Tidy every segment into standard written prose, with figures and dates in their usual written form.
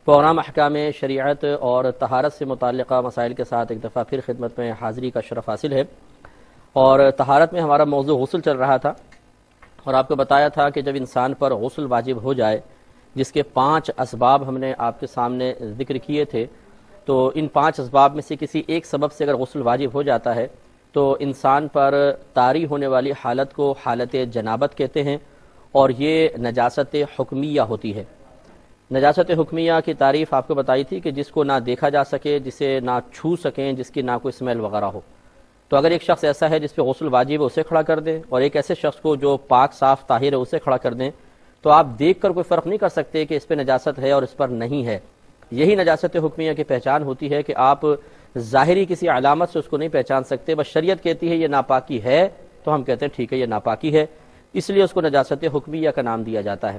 Programme احکام شریعت اور طہارت سے متعلقہ مسائل کے ساتھ ایک دفعہ پھر خدمت میں حاضری کا شرف حاصل ہے، اور طہارت میں ہمارا موضوع غسل چل رہا تھا، اور آپ کو بتایا تھا کہ جب انسان پر غسل واجب ہو جائے، جس کے 5 اسباب ہم نے آپ کے سامنے ذکر کیے تھے، تو ان 5 اسباب میں سے کسی ایک سبب سے اگر غسل واجب ہو جاتا ہے تو انسان پر طاری ہونے والی حالت کو حالت جنابت کہتے ہیں، اور یہ نجاست حکمیہ ہوتی ہے۔ نجاست حکمیہ کی تعریف آپ کو بتائی تھی کہ جس کو نہ دیکھا جا سکے، جسے نہ چھو سکیں، جس کی نہ کوئی اسمیل وغیرہ ہو۔ تو اگر ایک شخص ایسا ہے جس پہ غسل واجب ہے اسے کھڑا کر دیں، اور ایک ایسے شخص کو جو پاک صاف طاہر ہے اسے کھڑا کر دیں، تو آپ دیکھ کر کوئی فرق نہیں کر سکتے کہ اس پہ نجاست ہے اور اس پر نہیں ہے۔ یہی نجاست حکمیہ کی پہچان ہوتی ہے کہ آپ ظاہری کسی علامت سے اس کو نہیں پہچان سکتے، بس شریعت کہتی ہے یہ ناپاکی ہے تو ہم کہتے ہیں ٹھیک ہے یہ ناپاکی ہے، اس لیے اس کو نجاست حکمیہ کا نام دیا جاتا ہے۔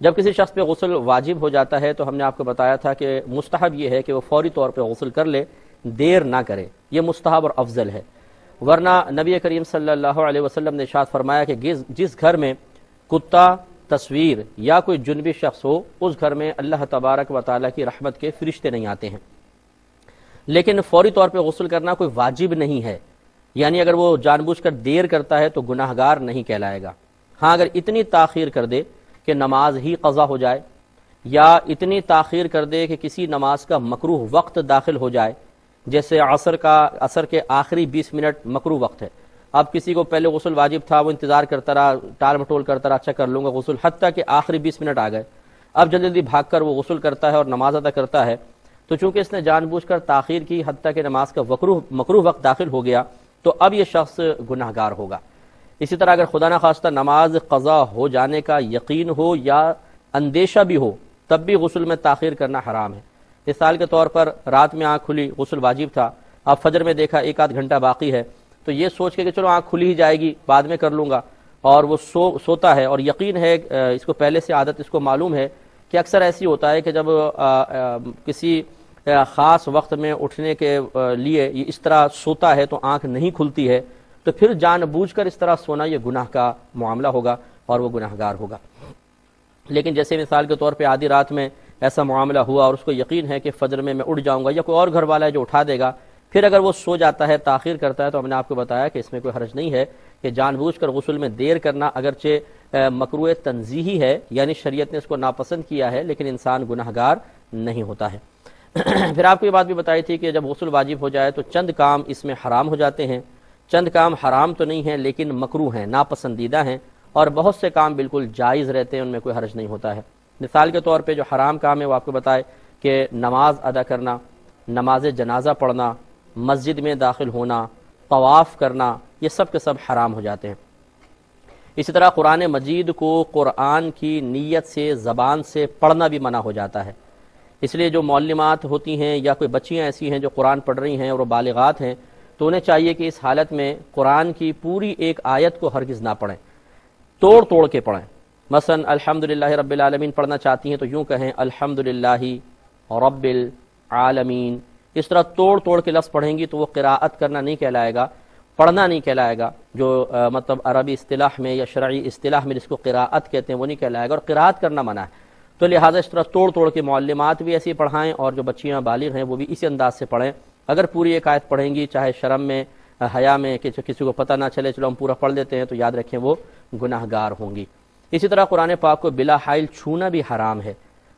جب کسی شخص پہ غسل واجب ہو جاتا ہے تو ہم نے آپ کو بتایا تھا کہ مستحب یہ ہے کہ وہ فوری طور پہ غسل کر لے، دیر نہ کرے، یہ مستحب اور افضل ہے۔ ورنہ نبی کریم صلی اللہ علیہ وسلم نے ارشاد فرمایا کہ جس گھر میں کتا، تصویر یا کوئی جنبی شخص ہو، اس گھر میں اللہ تبارک و تعالیٰ کی رحمت کے فرشتے نہیں آتے ہیں۔ لیکن فوری طور پہ غسل کرنا کوئی واجب نہیں ہے، یعنی اگر وہ جان بوجھ کر دیر کرتا ہے تو گناہگار نہیں کہلائے گا۔ ہاں اگر اتنی تاخیر کر دے کہ نماز ہی قضا ہو جائے، یا اتنی تاخیر کر دے کہ کسی نماز کا مکروہ وقت داخل ہو جائے، جیسے عصر کے آخری 20 منٹ مکروہ وقت ہے، اب کسی کو پہلے غسل واجب تھا، وہ انتظار کرتا رہا، ٹال مٹول کرتا رہا، اچھا کر لوں گا غسل، حتیٰ کہ آخری 20 منٹ آ گئے، اب جلدی جلدی بھاگ کر وہ غسل کرتا ہے اور نماز ادا کرتا ہے، تو چونکہ اس نے جان بوجھ کر تاخیر کی، حتیٰ کہ نماز کا مکروہ وقت داخل ہو گیا، تو اب یہ شخص گناہگار ہوگا۔ اسی طرح اگر خدا نخواستہ نماز قضا ہو جانے کا یقین ہو یا اندیشہ بھی ہو، تب بھی غسل میں تاخیر کرنا حرام ہے۔ مثال کے طور پر رات میں آنکھ کھلی، غسل واجب تھا، اب فجر میں دیکھا 1 آدھ گھنٹہ باقی ہے، تو یہ سوچ کے کہ چلو آنکھ کھلی ہی جائے گی، بعد میں کر لوں گا، اور وہ سوتا ہے، اور یقین ہے اس کو پہلے سے عادت اس کو معلوم ہے کہ اکثر ایسی ہوتا ہے کہ جب کسی خاص وقت میں اٹھنے کے لیے یہ اس طرح سوتا ہے تو آنکھ نہیں کھلتی ہے، تو پھر جان بوجھ کر اس طرح سونا یہ گناہ کا معاملہ ہوگا اور وہ گناہگار ہوگا۔ لیکن جیسے مثال کے طور پہ آدھی رات میں ایسا معاملہ ہوا اور اس کو یقین ہے کہ فجر میں اٹھ جاؤں گا، یا کوئی اور گھر والا ہے جو اٹھا دے گا، پھر اگر وہ سو جاتا ہے، تاخیر کرتا ہے، تو ہم نے آپ کو بتایا کہ اس میں کوئی حرج نہیں ہے کہ جان بوجھ کر غسل میں دیر کرنا اگرچہ مکروہ تنزیہی ہے، یعنی شریعت نے اس کو ناپسند کیا ہے، لیکن انسان گناہگار نہیں ہوتا ہے۔ پھر آپ کو یہ بات بھی بتائی تھی کہ جب غسل واجب ہو جائے تو چند کام اس میں حرام ہو جاتے ہیں، چند کام حرام تو نہیں ہیں لیکن مکروہ ہیں، ناپسندیدہ ہیں، اور بہت سے کام بالکل جائز رہتے ہیں، ان میں کوئی حرج نہیں ہوتا ہے۔ مثال کے طور پہ جو حرام کام ہے وہ آپ کو بتائے کہ نماز ادا کرنا، نماز جنازہ پڑھنا، مسجد میں داخل ہونا، طواف کرنا، یہ سب کے سب حرام ہو جاتے ہیں۔ اسی طرح قرآن مجید کو قرآن کی نیت سے، زبان سے پڑھنا بھی منع ہو جاتا ہے۔ اس لیے جو معلمات ہوتی ہیں یا کوئی بچیاں ایسی ہیں جو قرآن پڑھ رہی ہیں اور وہ بالغات ہیں، تو انہیں چاہیے کہ اس حالت میں قرآن کی پوری ایک آیت کو ہرگز نہ پڑھیں، توڑ کے پڑھیں۔ مثلا الحمدللہ رب العالمین پڑھنا چاہتی ہیں تو یوں کہیں الحمدللہ رب العالمین، اس طرح توڑ کے لفظ پڑھیں گی تو وہ قراءت کرنا نہیں کہلائے گا، پڑھنا نہیں کہلائے گا، جو مطلب عربی اصطلاح میں یا شرعی اصطلاح میں جس کو قراءت کہتے ہیں وہ نہیں کہلائے گا، اور قراءت کرنا منع ہے۔ تو لہٰذا اس طرح توڑ کے معلمات بھی ایسی پڑھائیں، اور جو بچیاں بالغ ہیں وہ بھی اسی انداز سے پڑھیں۔ اگر پوری ایک آیت پڑھیں گی، چاہے شرم میں، حیا میں، کہ کسی کو پتہ نہ چلے چلو ہم پورا پڑھ لیتے ہیں، تو یاد رکھیں وہ گناہگار ہوں گی۔ اسی طرح قرآن پاک کو بلا حائل چھونا بھی حرام ہے۔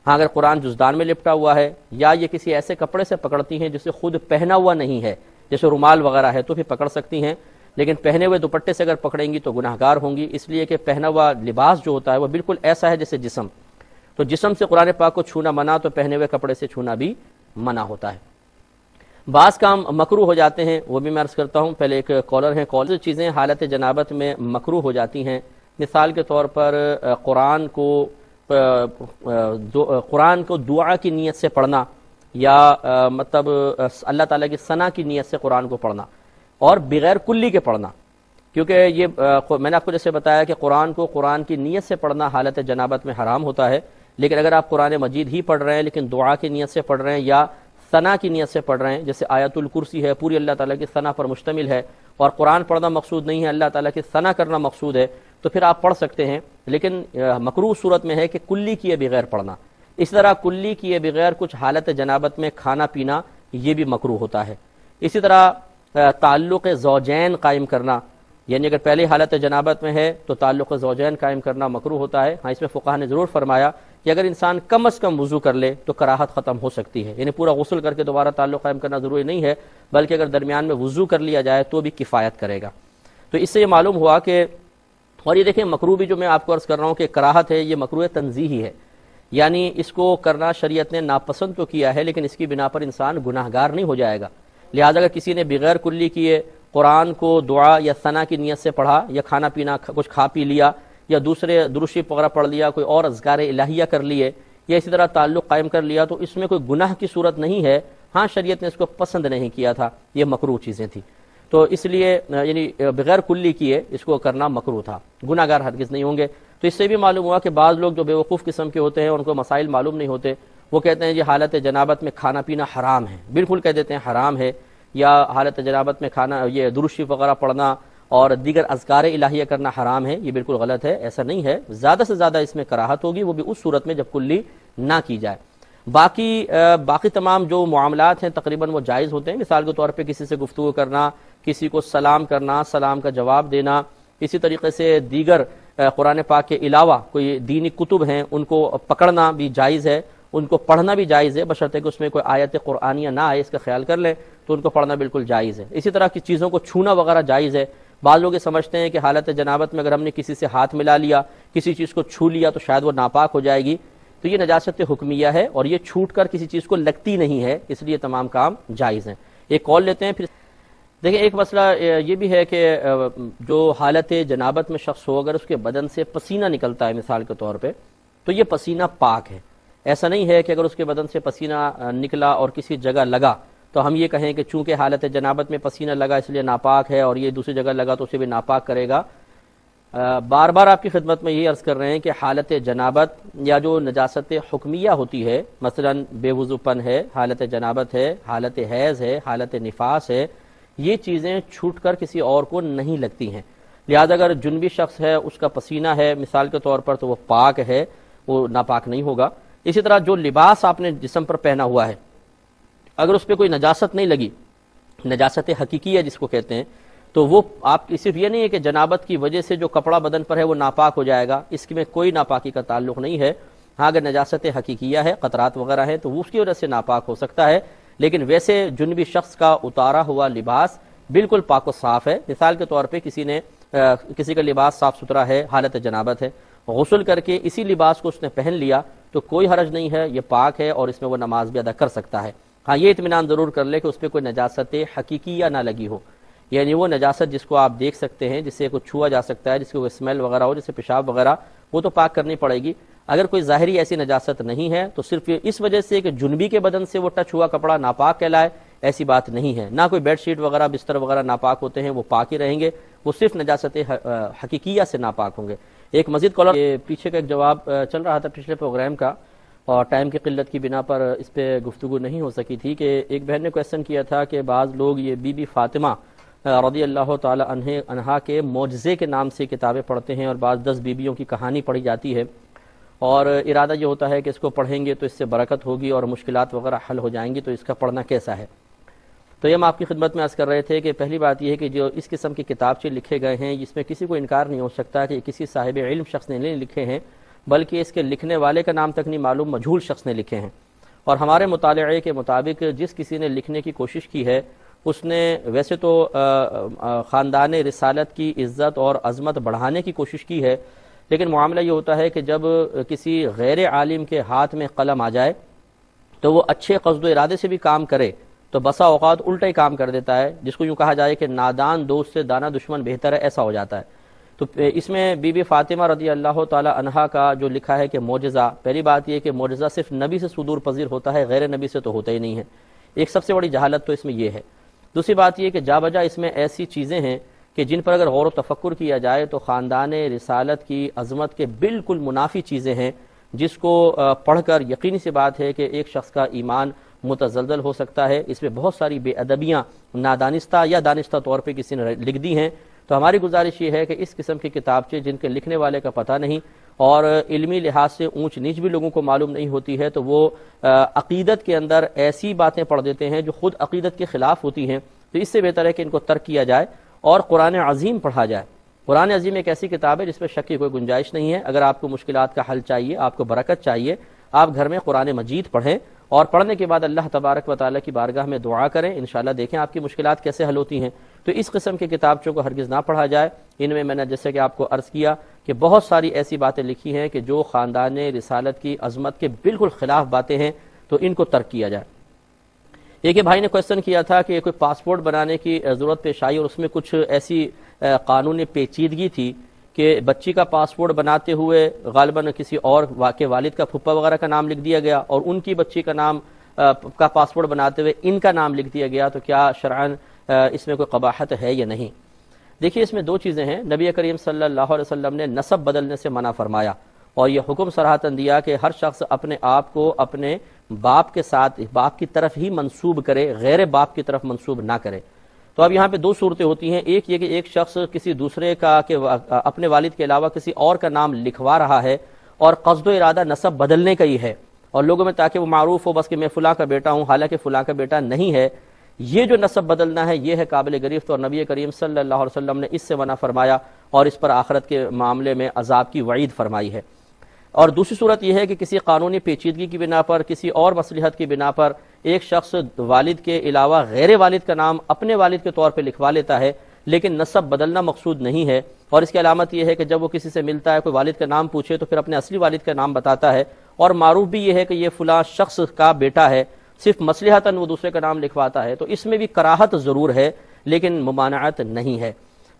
ہاں اگر قرآن جزدان میں لپٹا ہوا ہے یا یہ کسی ایسے کپڑے سے پکڑتی ہیں جسے خود پہنا ہوا نہیں ہے، جیسے رومال وغیرہ ہے تو بھی پکڑ سکتی ہیں، لیکن پہنے ہوئے دوپٹے سے اگر پکڑیں گی تو گناہگار ہوں گی، اس لیے کہ پہنا ہوا لباس جو ہوتا ہے وہ بالکل ایسا ہے جیسے جسم، تو جسم سے قرآن پاک کو چھونا منع، تو پہنے ہوئے کپڑے سے چھونا بھی منع ہوتا ہے۔ بعض کام مکروہ ہو جاتے ہیں، وہ بھی میں عرض کرتا ہوں۔ پہلے ایک کالر ہیں، کالر چیزیں حالت جنابت میں مکروہ ہو جاتی ہیں۔ مثال کے طور پر قرآن کو دعا کی نیت سے پڑھنا، یا مطلب اللہ تعالیٰ کی ثنا کی نیت سے قرآن کو پڑھنا، اور بغیر کلی کے پڑھنا، کیونکہ یہ میں نے آپ کو جیسے بتایا کہ قرآن کو قرآن کی نیت سے پڑھنا حالت جنابت میں حرام ہوتا ہے، لیکن اگر آپ قرآن مجید ہی پڑھ رہے ہیں لیکن دعا کی نیت سے پڑھ رہے ہیں یا ثنا کی نیت سے پڑھ رہے ہیں، جیسے آیت الکرسی ہے، پوری اللہ تعالیٰ کی ثنا پر مشتمل ہے، اور قرآن پڑھنا مقصود نہیں ہے، اللہ تعالیٰ کی ثنا کرنا مقصود ہے، تو پھر آپ پڑھ سکتے ہیں، لیکن مکروہ صورت میں ہے کہ کلی کیے بغیر پڑھنا، اس طرح کلی کیے بغیر کچھ حالت جنابت میں کھانا پینا یہ بھی مکروہ ہوتا ہے۔ اسی طرح تعلق زوجین قائم کرنا، یعنی اگر پہلے حالت جنابت میں ہے تو تعلق زوجین قائم کرنا مکروہ ہوتا ہے۔ ہاں، اس میں فقہا نے ضرور فرمایا کہ اگر انسان کم از کم وضو کر لے تو کراہت ختم ہو سکتی ہے، یعنی پورا غسل کر کے دوبارہ تعلق قائم کرنا ضروری نہیں ہے، بلکہ اگر درمیان میں وضو کر لیا جائے تو بھی کفایت کرے گا۔ تو اس سے یہ معلوم ہوا کہ، اور یہ دیکھیں مکروہ بھی جو میں آپ کو عرض کر رہا ہوں کہ کراہت ہے، یہ مکروہ تنزیہی ہے، یعنی اس کو کرنا شریعت نے ناپسند تو کیا ہے، لیکن اس کی بنا پر انسان گناہ گار نہیں ہو جائے گا۔ لہٰذا اگر کسی نے بغیر کلی کیے قرآن کو دعا یا ثنا کی نیت سے پڑھا، یا کھانا پینا کچھ کھا پی لیا، یا دوسرے درود شریف وغیرہ پڑھ لیا، کوئی اور اذکار الہیہ کر لیے، یا اسی طرح تعلق قائم کر لیا، تو اس میں کوئی گناہ کی صورت نہیں ہے۔ ہاں، شریعت نے اس کو پسند نہیں کیا تھا، یہ مکروہ چیزیں تھیں، تو اس لیے یعنی بغیر کلی کیے اس کو کرنا مکروہ تھا، گناہ گار ہرگز نہیں ہوں گے۔ تو اس سے بھی معلوم ہوا کہ بعض لوگ جو بے وقوف قسم کے ہوتے ہیں، ان کو مسائل معلوم نہیں ہوتے، وہ کہتے ہیں جی حالت جنابت میں کھانا پینا حرام ہے، بالکل کہہ دیتے ہیں حرام ہے، یا حالت جنابت میں کھانا یہ درود شریف وغیرہ پڑھنا اور دیگر اذکار الہیہ کرنا حرام ہے، یہ بالکل غلط ہے، ایسا نہیں ہے۔ زیادہ سے زیادہ اس میں کراہت ہوگی، وہ بھی اس صورت میں جب کلی نہ کی جائے۔ باقی تمام جو معاملات ہیں تقریباً وہ جائز ہوتے ہیں، مثال کے طور پہ کسی سے گفتگو کرنا، کسی کو سلام کرنا، سلام کا جواب دینا، اسی طریقے سے دیگر قرآن پاک کے علاوہ کوئی دینی کتب ہیں ان کو پکڑنا بھی جائز ہے، ان کو پڑھنا بھی جائز ہے، بشرطے کہ اس میں کوئی آیت قرآنیہ نہ آئے، اس کا خیال کر لیں تو ان کو پڑھنا بالکل جائز ہے۔ اسی طرح کی چیزوں کو چھونا وغیرہ جائز ہے۔ بعض لوگ یہ سمجھتے ہیں کہ حالت جنابت میں اگر ہم نے کسی سے ہاتھ ملا لیا، کسی چیز کو چھو لیا تو شاید وہ ناپاک ہو جائے گی، تو یہ نجاست حکمیہ ہے، اور یہ چھوٹ کر کسی چیز کو لگتی نہیں ہے، اس لیے تمام کام جائز ہیں۔ ایک کال لیتے ہیں، پھر دیکھیں ایک مسئلہ یہ بھی ہے کہ جو حالت جنابت میں شخص ہو، اگر اس کے بدن سے پسینہ نکلتا ہے مثال کے طور پہ، تو یہ پسینہ پاک ہے۔ ایسا نہیں ہے کہ اگر اس کے بدن سے پسینہ نکلا اور کسی جگہ لگا تو ہم یہ کہیں کہ چونکہ حالت جنابت میں پسینہ لگا اس لیے ناپاک ہے، اور یہ دوسری جگہ لگا تو اسے بھی ناپاک کرے گا۔ بار بار آپ کی خدمت میں یہ عرض کر رہے ہیں کہ حالت جنابت یا جو نجاست حکمیہ ہوتی ہے، مثلا بے وضو پن ہے، حالت جنابت ہے، حالت حیض ہے، حالت نفاس ہے، یہ چیزیں چھوٹ کر کسی اور کو نہیں لگتی ہیں۔ لہذا اگر جنبی شخص ہے، اس کا پسینہ ہے مثال کے طور پر، تو وہ پاک ہے، وہ ناپاک نہیں ہوگا۔ اسی طرح جو لباس آپ نے جسم پر پہنا ہوا ہے، اگر اس پہ کوئی نجاست نہیں لگی، نجاست حقیقیہ جس کو کہتے ہیں، تو وہ آپ صرف یہ نہیں ہے کہ جنابت کی وجہ سے جو کپڑا بدن پر ہے وہ ناپاک ہو جائے گا، اس میں کوئی ناپاکی کا تعلق نہیں ہے۔ ہاں، اگر نجاست حقیقیہ ہے، قطرات وغیرہ ہے، تو وہ اس کی وجہ سے ناپاک ہو سکتا ہے، لیکن ویسے جنبی شخص کا اتارا ہوا لباس بالکل پاک و صاف ہے۔ مثال کے طور پہ کسی کا لباس صاف ستھرا ہے، حالت جنابت ہے، غسل کر کے اسی لباس کو اس نے پہن لیا تو کوئی حرج نہیں ہے، یہ پاک ہے اور اس میں وہ نماز بھی ادا کر سکتا ہے۔ ہاں، یہ اطمینان ضرور کر لے کہ اس پہ کوئی نجاست حقیقیہ نہ لگی ہو، یعنی وہ نجاست جس کو آپ دیکھ سکتے ہیں، جس سے کچھ چھوا جا سکتا ہے، جس کو کوئی اسمیل وغیرہ ہو، جیسے پیشاب وغیرہ، وہ تو پاک کرنی پڑے گی۔ اگر کوئی ظاہری ایسی نجاست نہیں ہے تو صرف اس وجہ سے کہ جنبی کے بدن سے وہ ٹچ ہوا کپڑا ناپاک کہلائے، ایسی بات نہیں ہے۔ نہ کوئی بیڈ شیٹ وغیرہ، بستر وغیرہ ناپاک ہوتے ہیں، وہ پاک ہی رہیں گے، وہ صرف نجاست حقیقیہ سے ناپاک ہوں گے۔ ایک مزید کالر، پیچھے کا ایک جواب چل رہا تھا پچھلے پروگرام کا، اور ٹائم کی قلت کی بنا پر اس پہ گفتگو نہیں ہو سکی تھی، کہ ایک بہن نے کویسچن کیا تھا کہ بعض لوگ یہ بی بی فاطمہ رضی اللہ تعالی عنہا کے معجزے کے نام سے کتابیں پڑھتے ہیں، اور بعض 10 بیویوں کی کہانی پڑھی جاتی ہے، اور ارادہ یہ ہوتا ہے کہ اس کو پڑھیں گے تو اس سے برکت ہوگی اور مشکلات وغیرہ حل ہو جائیں گی، تو اس کا پڑھنا کیسا ہے؟ تو یہ ہم آپ کی خدمت میں عرض کر رہے تھے کہ پہلی بات یہ ہے کہ جو اس قسم کی کتابچے لکھے گئے ہیں، اس میں کسی کو انکار نہیں ہو سکتا کہ کسی صاحب علم شخص نے نہیں لکھے ہیں، بلکہ اس کے لکھنے والے کا نام تک نہیں معلوم، مجہول شخص نے لکھے ہیں۔ اور ہمارے مطالعے کے مطابق جس کسی نے لکھنے کی کوشش کی ہے، اس نے ویسے تو خاندان رسالت کی عزت اور عظمت بڑھانے کی کوشش کی ہے، لیکن معاملہ یہ ہوتا ہے کہ جب کسی غیر عالم کے ہاتھ میں قلم آ جائے تو وہ اچھے قصد و ارادے سے بھی کام کرے تو بسا اوقات الٹا ہی کام کر دیتا ہے، جس کو یوں کہا جائے کہ نادان دوست سے دانا دشمن بہتر ہے، ایسا ہو جاتا ہے۔ تو اس میں بی بی فاطمہ رضی اللہ تعالی عنہا کا جو لکھا ہے کہ معجزہ، پہلی بات یہ کہ معجزہ صرف نبی سے صدور پذیر ہوتا ہے، غیر نبی سے تو ہوتا ہی نہیں ہے، ایک سب سے بڑی جہالت تو اس میں یہ ہے۔ دوسری بات یہ کہ جا بجا اس میں ایسی چیزیں ہیں کہ جن پر اگر غور و تفکر کیا جائے تو خاندان رسالت کی عظمت کے بالکل منافی چیزیں ہیں، جس کو پڑھ کر یقینی سی بات ہے کہ ایک شخص کا ایمان متزلزل ہو سکتا ہے۔ اس میں بہت ساری بے ادبیاں نادانستہ یا دانستہ طور پہ کسی نے لکھ دی ہیں، تو ہماری گزارش یہ ہے کہ اس قسم کی کتابچے جن کے لکھنے والے کا پتہ نہیں، اور علمی لحاظ سے اونچ نیچ بھی لوگوں کو معلوم نہیں ہوتی ہے تو وہ عقیدت کے اندر ایسی باتیں پڑھ دیتے ہیں جو خود عقیدت کے خلاف ہوتی ہیں. تو اس سے بہتر ہے کہ ان کو ترک کیا جائے اور قرآن عظیم پڑھا جائے. قرآن عظیم ایک ایسی کتاب ہے جس میں شک کی کوئی گنجائش نہیں ہے. اگر آپ کو مشکلات کا حل چاہیے، آپ کو برکت چاہیے، آپ گھر میں قرآن مجید پڑھیں اور پڑھنے کے بعد اللہ تبارک و تعالیٰ کی بارگاہ میں دعا کریں. انشاءاللہ دیکھیں آپ کی مشکلات کیسے حل ہوتی ہیں. تو اس قسم کے کتابچوں کو ہرگز نہ پڑھا جائے. ان میں نے جیسے کہ آپ کو عرض کیا کہ بہت ساری ایسی باتیں لکھی ہیں کہ جو خاندان رسالت کی عظمت کے بالکل خلاف باتیں ہیں، تو ان کو ترک کیا جائے. ایک بھائی نے کویسچن کیا تھا کہ کوئی پاسپورٹ بنانے کی ضرورت پیش آئی اور اس میں کچھ ایسی قانونی پیچیدگی تھی کہ بچی کا پاسپورٹ بناتے ہوئے غالباً کسی اور کے والد کا پھپھا وغیرہ کا نام لکھ دیا گیا اور ان کی بچی کا نام کا پاسپورٹ بناتے ہوئے ان کا نام لکھ دیا گیا. تو کیا شرعاً اس میں کوئی قباحت ہے یا نہیں؟ دیکھیے اس میں دو چیزیں ہیں. نبی کریم صلی اللہ علیہ وسلم نے نسب بدلنے سے منع فرمایا اور یہ حکم صراحتاً دیا کہ ہر شخص اپنے آپ کو اپنے باپ کے ساتھ باپ کی طرف ہی منسوب کرے، غیر باپ کی طرف منسوب نہ کرے. تو اب یہاں پہ دو صورتیں ہوتی ہیں. ایک یہ کہ ایک شخص کسی دوسرے کا کہ اپنے والد کے علاوہ کسی اور کا نام لکھوا رہا ہے اور قصد و ارادہ نسب بدلنے کا ہی ہے اور لوگوں میں تاکہ وہ معروف ہو بس کہ میں فلاں کا بیٹا ہوں حالانکہ فلاں کا بیٹا نہیں ہے. یہ جو نسب بدلنا ہے یہ ہے قابل گرفت اور نبی کریم صلی اللہ علیہ وسلم نے اس سے منع فرمایا اور اس پر آخرت کے معاملے میں عذاب کی وعید فرمائی ہے. اور دوسری صورت یہ ہے کہ کسی قانونی پیچیدگی کی بنا پر، کسی اور مصلحت کی بنا پر ایک شخص والد کے علاوہ غیر والد کا نام اپنے والد کے طور پہ لکھوا لیتا ہے لیکن نسب بدلنا مقصود نہیں ہے. اور اس کی علامت یہ ہے کہ جب وہ کسی سے ملتا ہے کوئی والد کا نام پوچھے تو پھر اپنے اصلی والد کا نام بتاتا ہے اور معروف بھی یہ ہے کہ یہ فلاں شخص کا بیٹا ہے، صرف مصلحتاً وہ دوسرے کا نام لکھواتا ہے. تو اس میں بھی کراہت ضرور ہے لیکن ممانعت نہیں ہے.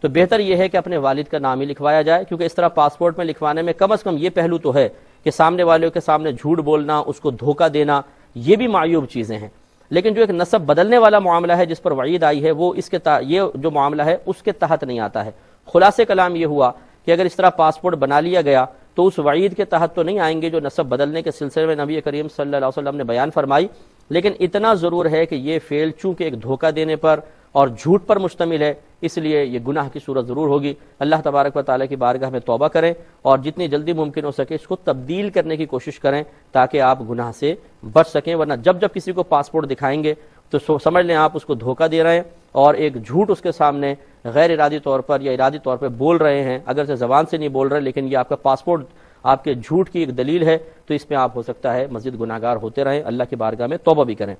تو بہتر یہ ہے کہ اپنے والد کا نام ہی لکھوایا جائے کیونکہ اس طرح پاسپورٹ میں لکھوانے میں کم از کم یہ پہلو تو ہے کہ سامنے والوں کے سامنے جھوٹ بولنا، اس کو دھوکہ دینا، یہ بھی معیوب چیزیں ہیں. لیکن جو ایک نسب بدلنے والا معاملہ ہے جس پر وعید آئی ہے وہ اس کے یہ جو معاملہ ہے اس کے تحت نہیں آتا ہے. خلاصے کلام یہ ہوا کہ اگر اس طرح پاسپورٹ بنا لیا گیا تو اس وعید کے تحت تو نہیں آئیں گے جو نسب بدلنے کے سلسلے میں نبی کریم صلی اللہ علیہ وسلم نے بیان فرمائی. لیکن اتنا ضرور ہے کہ یہ فعل چونکہ ایک دھوکہ دینے پر اور جھوٹ پر مشتمل ہے اس لیے یہ گناہ کی صورت ضرور ہوگی. اللہ تبارک و تعالیٰ کی بارگاہ میں توبہ کریں اور جتنی جلدی ممکن ہو سکے اس کو تبدیل کرنے کی کوشش کریں تاکہ آپ گناہ سے بچ سکیں. ورنہ جب کسی کو پاسپورٹ دکھائیں گے تو سمجھ لیں آپ اس کو دھوکہ دے رہے ہیں اور ایک جھوٹ اس کے سامنے غیر ارادی طور پر یا ارادی طور پر بول رہے ہیں. اگر سے زبان سے نہیں بول رہے لیکن یہ آپ کا پاسپورٹ آپ کے جھوٹ کی ایک دلیل ہے تو اس میں آپ ہو سکتا ہے مزید گناہگار ہوتے رہیں. اللہ کی بارگاہ میں توبہ بھی کریں.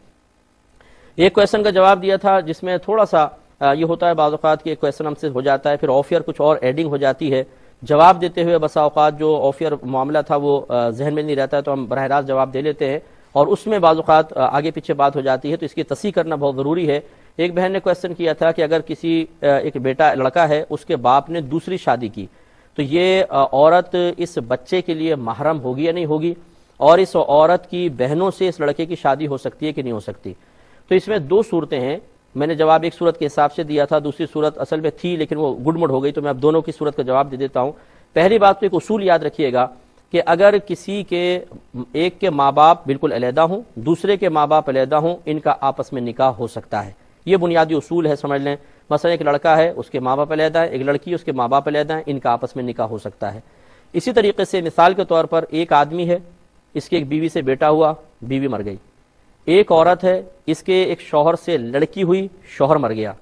ایک کویسچن کا جواب دیا تھا جس میں تھوڑا سا یہ ہوتا ہے بعض اوقات کہ ایک کویسچن ہم سے ہو جاتا ہے پھر آفیئر کچھ اور ایڈنگ ہو جاتی ہے. جواب دیتے ہوئے بسا اوقات جو آفیئر معاملہ تھا وہ ذہن میں نہیں رہتا ہے تو ہم براہ راست جواب دے لیتے ہیں اور اس میں بعض اوقات آگے پیچھے بات ہو جاتی ہے تو اس کی تصحیح کرنا بہت ضروری ہے. ایک بہن نے کویسچن کیا تھا کہ اگر کسی ایک بیٹا لڑکا ہے اس کے باپ نے دوسری شادی کی تو یہ عورت اس بچے کے لیے محرم ہوگی یا نہیں ہوگی اور اس عورت کی بہنوں سے اس لڑکے کی شادی ہو سکتی ہے کہ نہیں ہو سکتی. تو اس میں دو صورتیں ہیں. میں نے جواب ایک صورت کے حساب سے دیا تھا، دوسری صورت اصل میں تھی لیکن وہ گڈ مڈ ہو گئی تو میں اب دونوں کی صورت کا جواب دے دیتا ہوں. پہلی بات تو ایک اصول یاد رکھیے گا کہ اگر کسی کے ایک کے ماں باپ بالکل علیحدہ ہوں دوسرے کے ماں باپ علیحدہ ہوں ان کا آپس میں نکاح ہو سکتا ہے. یہ بنیادی اصول ہے سمجھ لیں. مثلا ایک لڑکا ہے اس کے ماں باپ علیحدہ ہے، ایک لڑکی اس کے ماں باپ علیحدہ ہیں، ان کا آپس میں نکاح ہو سکتا ہے. اسی طریقے سے مثال کے طور پر ایک آدمی ہے اس کے ایک بیوی سے بیٹا ہوا، بیوی مر گئی. ایک عورت ہے اس کے ایک شوہر سے لڑکی ہوئی، شوہر مر گیا.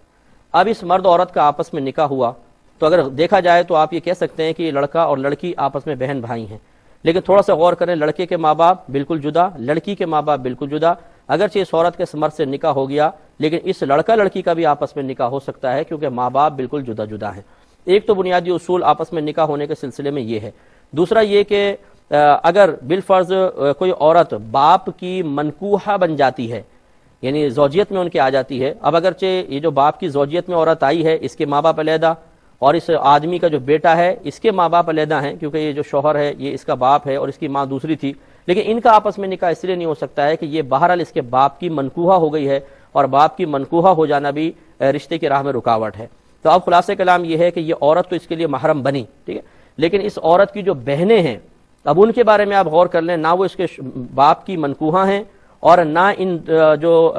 اب اس مرد عورت کا آپس میں نکاح ہوا تو اگر دیکھا جائے تو آپ یہ کہہ سکتے ہیں کہ لڑکا اور لڑکی آپس میں بہن بھائی ہیں. لیکن تھوڑا سا غور کریں، لڑکے کے ماں باپ بالکل جدا، لڑکی کے ماں باپ بالکل جدا. اگرچہ اس عورت کے مرد سے نکاح ہو گیا لیکن اس لڑکا لڑکی کا بھی آپس میں نکاح ہو سکتا ہے کیونکہ ماں باپ بالکل جدا جدا ہیں. ایک تو بنیادی اصول آپس میں نکاح ہونے کے سلسلے میں یہ ہے. دوسرا یہ کہ اگر بالفرض کوئی عورت باپ کی منکوحہ بن جاتی ہے یعنی زوجیت میں ان کے آ جاتی ہے. اب اگرچہ یہ جو باپ کی زوجیت میں عورت آئی ہے اس کے ماں باپ علیحدہ اور اس آدمی کا جو بیٹا ہے اس کے ماں باپ علیحدہ ہیں کیونکہ یہ جو شوہر ہے یہ اس کا باپ ہے اور اس کی ماں دوسری تھی، لیکن ان کا آپس میں نکاح اس لیے نہیں ہو سکتا ہے کہ یہ بہرحال اس کے باپ کی منکوحہ ہو گئی ہے اور باپ کی منکوحہ ہو جانا بھی رشتے کی راہ میں رکاوٹ ہے. تو اب خلاصہ کلام یہ ہے کہ یہ عورت تو اس کے لیے محرم بنی، ٹھیک ہے، لیکن اس عورت کی جو بہنیں ہیں اب ان کے بارے میں آپ غور کر لیں، نہ وہ اس کے باپ کی منکوحہ ہیں اور نہ ان جو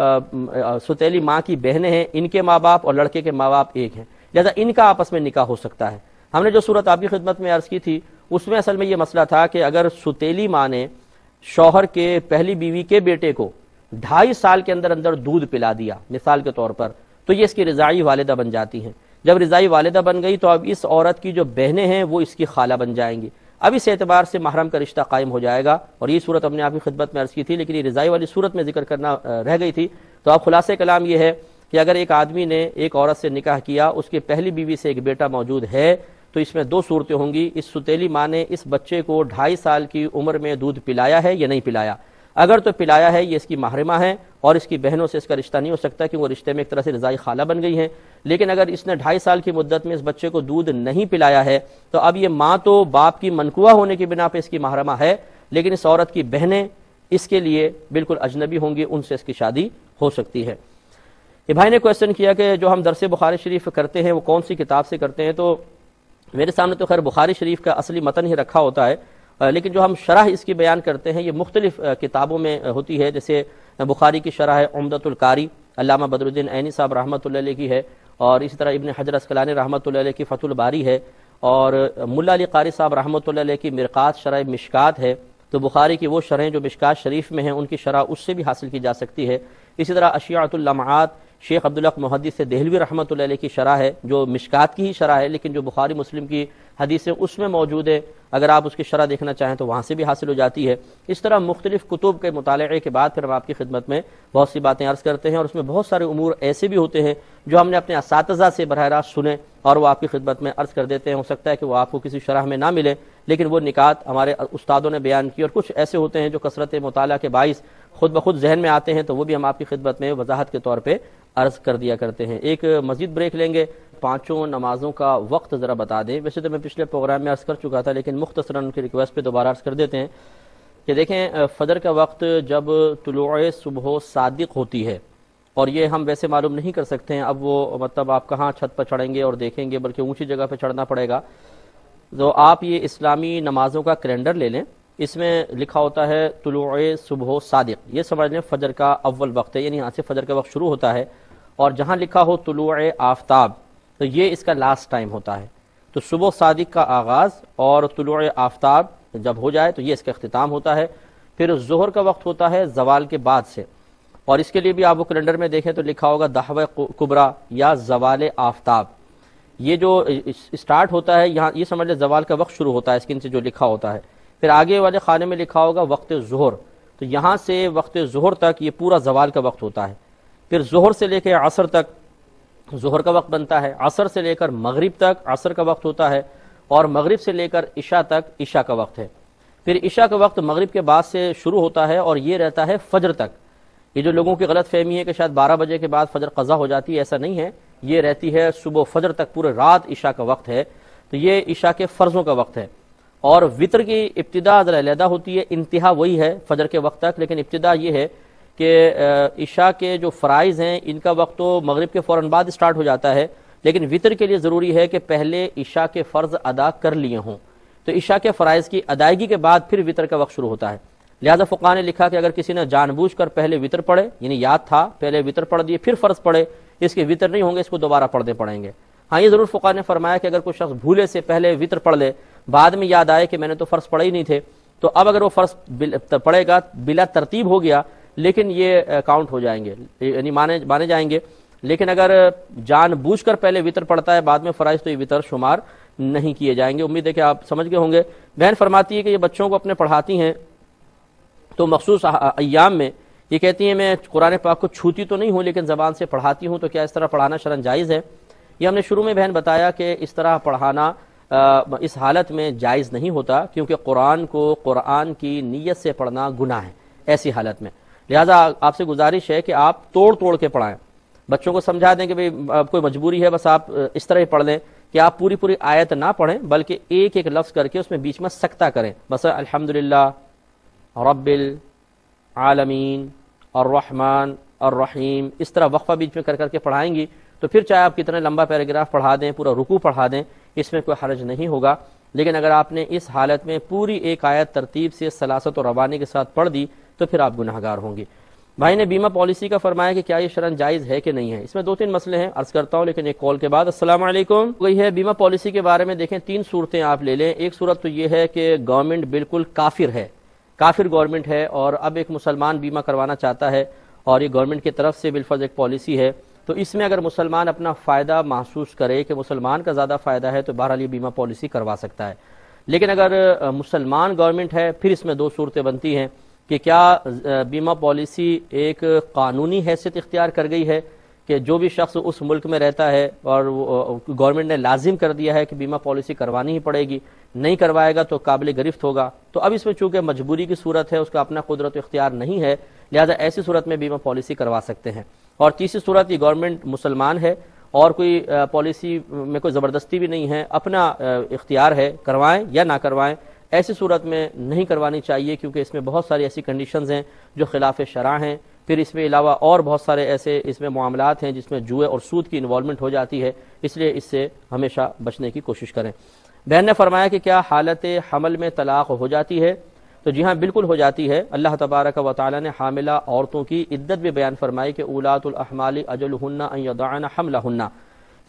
ستیلی ماں کی بہنیں ہیں ان کے ماں باپ اور لڑکے کے ماں باپ ایک ہیں، لہذا ان کا آپس میں نکاح ہو سکتا ہے. ہم نے جو صورت آپ کی خدمت میں عرض کی تھی اس میں اصل میں یہ مسئلہ تھا کہ اگر ستیلی ماں نے شوہر کے پہلی بیوی کے بیٹے کو 2.5 سال کے اندر اندر دودھ پلا دیا مثال کے طور پر، تو یہ اس کی رضاعی والدہ بن جاتی ہیں۔ جب رضاعی والدہ بن گئی تو اب اس عورت کی جو بہنیں ہیں وہ اس کی خالہ بن جائیں گی، اب اس اعتبار سے محرم کا رشتہ قائم ہو جائے گا۔ اور یہ صورت ہم نے آپ کی خدمت میں عرض کی تھی، لیکن یہ رضاعی والی صورت میں ذکر کرنا رہ گئی تھی۔ تو اب خلاصہ کلام یہ ہے کہ اگر ایک آدمی نے ایک عورت سے نکاح کیا، اس کی پہلی بیوی سے ایک بیٹا موجود ہے، تو اس میں 2 صورتیں ہوں گی۔ اس ستیلی ماں نے اس بچے کو 2.5 سال کی عمر میں دودھ پلایا ہے یا نہیں پلایا؟ اگر تو پلایا ہے، یہ اس کی محرمہ ہے اور اس کی بہنوں سے اس کا رشتہ نہیں ہو سکتا کہ وہ رشتے میں ایک طرح سے رضائی خالہ بن گئی ہیں۔ لیکن اگر اس نے 2.5 سال کی مدت میں اس بچے کو دودھ نہیں پلایا ہے تو اب یہ ماں تو باپ کی منکوہ ہونے کی بنا پہ اس کی محرمہ ہے، لیکن اس عورت کی بہنیں اس کے لیے بالکل اجنبی ہوں گی، ان سے اس کی شادی ہو سکتی ہے۔ یہ بھائی نے کویسچن کیا کہ جو ہم درس بخاری شریف کرتے ہیں وہ کون سی کتاب سے کرتے ہیں، تو میرے سامنے تو خیر بخاری شریف کا اصلی متن ہی رکھا ہوتا ہے، لیکن جو ہم شرح اس کی بیان کرتے ہیں یہ مختلف کتابوں میں ہوتی ہے۔ جیسے بخاری کی شرح ہے عمدۃ القاری، علامہ بدر الدین عینی صاحب رحمۃ اللہ علیہ کی ہے، اور اسی طرح ابن حجر اسقلانی رحمۃ اللہ علیہ کی فتح الباری ہے، اور ملا علی قاری صاحب رحمۃ اللہ علیہ کی مرقات شرح مشکات ہے۔ تو بخاری کی وہ شرحیں جو مشکات شریف میں ہیں ان کی شرح اس سے بھی حاصل کی جا سکتی ہے۔ اسی طرح اشیعۃ اللمعات شیخ عبدالحق محدث دہلوی رحمۃ اللہ علیہ کی شرح ہے، جو مشکات کی ہی شرح ہے لیکن جو بخاری مسلم کی حدیث اس میں موجود ہے، اگر آپ اس کی شرح دیکھنا چاہیں تو وہاں سے بھی حاصل ہو جاتی ہے۔ اس طرح مختلف کتب کے مطالعے کے بعد پھر ہم آپ کی خدمت میں بہت سی باتیں عرض کرتے ہیں، اور اس میں بہت سارے امور ایسے بھی ہوتے ہیں جو ہم نے اپنے اساتذہ سے براہ راست سنے اور وہ آپ کی خدمت میں عرض کر دیتے ہیں۔ ہو سکتا ہے کہ وہ آپ کو کسی شرح میں نہ ملے، لیکن وہ نکات ہمارے استادوں نے بیان کی، اور کچھ ایسے ہوتے ہیں جو کثرت مطالعہ کے باعث خود بخود ذہن میں آتے ہیں، تو وہ بھی ہم آپ کی خدمت میں وضاحت کے طور پہ عرض کر دیا کرتے ہیں۔ ایک مزید بریک لیں گے، 5 نمازوں کا وقت ذرا بتا دیں۔ ویسے تو میں پچھلے پروگرام میں عرض کر چکا تھا، لیکن مختصراً ان کی ریکویسٹ پہ دوبارہ عرض کر دیتے ہیں کہ دیکھیں فجر کا وقت جب طلوع صبح صادق ہوتی ہے، اور یہ ہم ویسے معلوم نہیں کر سکتے ہیں، اب وہ مطلب آپ کہاں چھت پر چڑھیں گے اور دیکھیں گے، بلکہ اونچی جگہ پہ چڑھنا پڑے گا، تو آپ یہ اسلامی نمازوں کا کیلنڈر لے لیں، اس میں لکھا ہوتا ہے طلوع صبح صادق، یہ سمجھ لیں فجر کا اول وقت ہے، یعنی یہاں سے فجر کا وقت شروع ہوتا ہے، اور جہاں لکھا ہو طلوع آفتاب تو یہ اس کا لاسٹ ٹائم ہوتا ہے۔ تو صبح صادق کا آغاز اور طلوع آفتاب جب ہو جائے تو یہ اس کا اختتام ہوتا ہے۔ پھر ظہر کا وقت ہوتا ہے زوال کے بعد سے، اور اس کے لیے بھی آپ وہ کیلنڈر میں دیکھیں تو لکھا ہوگا دحوہ کبریٰ یا زوال آفتاب، یہ جو اسٹارٹ ہوتا ہے یہاں یہ سمجھ لیں زوال کا وقت شروع ہوتا ہے، اسکرین سے جو لکھا ہوتا ہے۔ پھر آگے والے خانے میں لکھا ہوگا وقت ظہر، تو یہاں سے وقت ظہر تک یہ پورا زوال کا وقت ہوتا ہے۔ پھر ظہر سے لے کے عصر تک ظہر کا وقت بنتا ہے، عصر سے لے کر مغرب تک عصر کا وقت ہوتا ہے، اور مغرب سے لے کر عشاء تک عشاء کا وقت ہے۔ پھر عشاء کا وقت مغرب کے بعد سے شروع ہوتا ہے اور یہ رہتا ہے فجر تک۔ یہ جو لوگوں کی غلط فہمی ہے کہ شاید 12 بجے کے بعد فجر قضا ہو جاتی ہے، ایسا نہیں ہے، یہ رہتی ہے صبح فجر تک، پورے رات عشاء کا وقت ہے۔ تو یہ عشاء کے فرضوں کا وقت ہے، اور وطر کی ابتدا ذرا علیحدہ ہوتی ہے، انتہا وہی ہے فجر کے وقت تک، لیکن ابتدا یہ ہے کہ عشاء کے جو فرائض ہیں ان کا وقت تو مغرب کے فوراً بعد سٹارٹ ہو جاتا ہے، لیکن وطر کے لیے ضروری ہے کہ پہلے عشاء کے فرض ادا کر لیے ہوں، تو عشاء کے فرائض کی ادائیگی کے بعد پھر وطر کا وقت شروع ہوتا ہے۔ لہذا فقہاء نے لکھا کہ اگر کسی نے جان بوجھ کر پہلے وطر پڑھے، یعنی یاد تھا پہلے وطر پڑھ دیے پھر فرض پڑھے، اس کے وطر نہیں ہوں گے، اس کو دوبارہ پڑھنے پڑیں گے۔ ہاں یہ ضرور فقہاء نے فرمایا کہ اگر کوئی شخص بھولے سے پہلے وطر پڑھ لے، بعد میں یاد آئے کہ میں نے تو فرض پڑھے ہی نہیں تھے، تو اب اگر وہ فرض پڑھے گا بلا ترتیب ہو گیا، لیکن یہ کاؤنٹ ہو جائیں گے، یعنی مانے جائیں گے۔ لیکن اگر جان بوجھ کر پہلے وطر پڑھتا ہے بعد میں فرائض، تو یہ وطر شمار نہیں کیے جائیں گے۔ امید ہے کہ آپ سمجھ گئے ہوں گے۔ بہن فرماتی ہے کہ یہ بچوں کو اپنے پڑھاتی ہیں تو مخصوص ایام میں یہ کہتی ہیں میں قرآن پاک کو چھوتی تو نہیں ہوں لیکن زبان سے پڑھاتی ہوں، تو کیا اس طرح پڑھانا شرعاً جائز ہے؟ یہ ہم نے شروع میں بہن بتایا کہ اس طرح پڑھانا اس حالت میں جائز نہیں ہوتا، کیونکہ قرآن کو قرآن کی نیت سے پڑھنا گناہ ہے ایسی حالت میں۔ لہٰذا آپ سے گزارش ہے کہ آپ توڑ کے پڑھائیں، بچوں کو سمجھا دیں کہ بھئی کوئی مجبوری ہے، بس آپ اس طرح ہی پڑھ لیں کہ آپ پوری آیت نہ پڑھیں بلکہ ایک ایک لفظ کر کے اس میں بیچ میں سکتہ کریں، بس الحمدللہ رب العالمین الرحمن الرحیم، اس طرح وقفہ بیچ میں کر کے پڑھائیں گی تو پھر چاہے آپ کتنے لمبا پیراگراف پڑھا دیں، پورا رکوع پڑھا دیں، اس میں کوئی حرج نہیں ہوگا۔ لیکن اگر آپ نے اس حالت میں پوری ایک آیت ترتیب سے سلاست و روانی کے ساتھ پڑھ دی تو پھر آپ گناہگار ہوں گے۔ بھائی نے بیمہ پالیسی کا فرمایا کہ کیا یہ شرعاً جائز ہے کہ نہیں ہے؟ اس میں 2-3 مسئلے ہیں، عرض کرتا ہوں لیکن ایک کال کے بعد۔ السلام علیکم۔ وہی ہے بیمہ پالیسی کے بارے میں دیکھیں 3 صورتیں آپ لے لیں۔ ایک صورت تو یہ ہے کہ گورنمنٹ بالکل کافر ہے، کافر گورنمنٹ ہے، اور اب ایک مسلمان بیمہ کروانا چاہتا ہے اور یہ گورنمنٹ کی طرف سے بالفرض ایک پالیسی ہے، تو اس میں اگر مسلمان اپنا فائدہ محسوس کرے کہ مسلمان کا زیادہ فائدہ ہے تو بہرحال یہ بیمہ پالیسی کروا سکتا ہے۔ لیکن اگر مسلمان گورنمنٹ ہے پھر اس میں 2 صورتیں بنتی ہیں کہ کیا بیمہ پالیسی ایک قانونی حیثیت اختیار کر گئی ہے کہ جو بھی شخص اس ملک میں رہتا ہے اور گورنمنٹ نے لازم کر دیا ہے کہ بیمہ پالیسی کروانی ہی پڑے گی، نہیں کروائے گا تو قابل گرفت ہوگا، تو اب اس میں چونکہ مجبوری کی صورت ہے، اس کا اپنا قدرت و اختیار نہیں ہے، لہذا ایسی صورت میں بیمہ پالیسی کروا سکتے ہیں۔ اور تیسری صورت یہ گورنمنٹ مسلمان ہے اور کوئی پالیسی میں کوئی زبردستی بھی نہیں ہے، اپنا اختیار ہے، کروائیں یا نہ کروائیں، ایسی صورت میں نہیں کروانی چاہیے کیونکہ اس میں بہت ساری ایسی کنڈیشنز ہیں جو خلاف شرع ہیں، پھر اس میں علاوہ اور بہت سارے ایسے اس میں معاملات ہیں جس میں جوئے اور سود کی انوالومنٹ ہو جاتی ہے، اس لیے اس سے ہمیشہ بچنے کی کوشش کریں۔ بہن نے فرمایا کہ کیا حالت حمل میں طلاق ہو جاتی ہے؟ تو جی ہاں بالکل ہو جاتی ہے۔ اللہ تبارک و تعالی نے حاملہ عورتوں کی عدت بھی بیان فرمائی کہ اولات الاحمال اجلہن ان یضعن حملہن،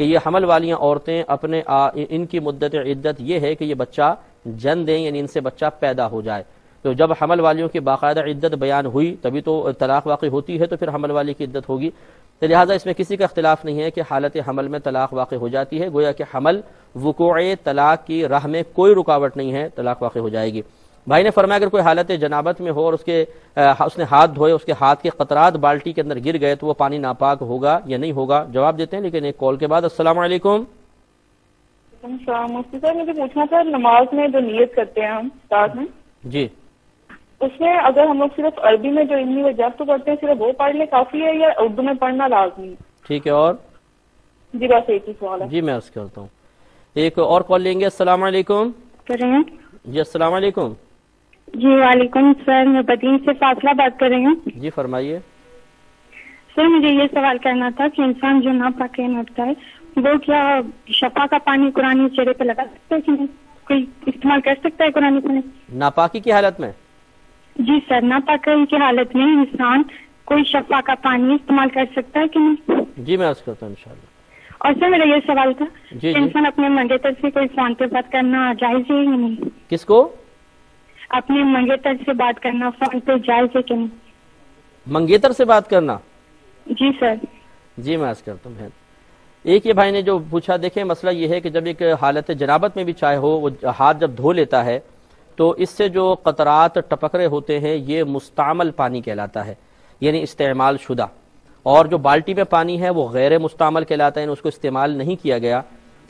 کہ یہ حمل والیاں عورتیں اپنے ان کی مدت عدت یہ ہے کہ یہ بچہ جن دیں، یعنی ان سے بچہ پیدا ہو جائے۔ تو جب حمل والیوں کی باقاعدہ عدت بیان ہوئی تبھی تو طلاق واقع ہوتی ہے، تو پھر حمل والی کی عدت ہوگی، تو لہٰذا اس میں کسی کا اختلاف نہیں ہے کہ حالت حمل میں طلاق واقع ہو جاتی ہے، گویا کہ حمل وقوع طلاق کی راہ میں کوئی رکاوٹ نہیں ہے، طلاق واقع ہو جائے گی۔ بھائی نے فرمایا اگر کوئی حالت جنابت میں ہو اور اس نے ہاتھ دھوئے، اس کے ہاتھ کے قطرات بالٹی کے اندر گر گئے تو وہ پانی ناپاک ہوگا یا نہیں ہوگا؟ جواب دیتے ہیں لیکن ایک کال کے بعد۔ السلام علیکم۔ السلام مفتی صاحب، مجھے پوچھنا تھا نماز میں جو نیت کرتے ہیں ہم ساتھ میں، جی اس میں اگر ہم لوگ صرف عربی میں جو انی وجہ تو پڑھتے ہیں صرف وہ پڑھ لیں کافی ہے یا اردو میں پڑھنا لازمی ہے؟ ٹھیک ہے، اور جی بس ایک ہی سوال ہے۔ جی میں عرض کرتا ہوں، ایک اور کال لیں گے۔ السلام علیکم۔ کر رہے ہیں جی السلام علیکم۔ جی وعلیکم سر، میں بدین سے فاصلہ بات کر رہی ہوں۔ جی فرمائیے۔ سر مجھے یہ سوال کرنا تھا کہ انسان جو ناپاک ہوتا ہے وہ کیا شفا کا پانی قرآن چہرے پہ لگا سکتا ہے کہ نہیں؟ کوئی استعمال کر سکتا ہے قرآن پانی؟ ناپاکی کی حالت میں؟ جی سر، ناپاک کی حالت میں انسان کوئی شفا کا پانی استعمال کر سکتا ہے کہ نہیں؟ جی میں عرض کرتا ہوں انشاءاللہ۔ اور سر میرا یہ سوال تھا جی کہ جی انسان اپنے منگیتر سے کوئی فون پہ بات کرنا جائز ہے یا نہیں؟ کس کو؟ اپنے منگیتر سے بات کرنا فون پہ جائز ہے کہ نہیں؟ منگیتر سے بات کرنا؟ جی سر۔ جی میں عرض کرتا ہوں۔ ایک یہ بھائی نے جو پوچھا، دیکھیں مسئلہ یہ ہے کہ جب ایک حالت جنابت میں بھی چاہے ہو، وہ ہاتھ جب دھو لیتا ہے تو اس سے جو قطرات ٹپک رہے ہوتے ہیں یہ مستعمل پانی کہلاتا ہے، یعنی استعمال شدہ، اور جو بالٹی میں پانی ہے وہ غیر مستعمل کہلاتا ہے، یعنی اس کو استعمال نہیں کیا گیا،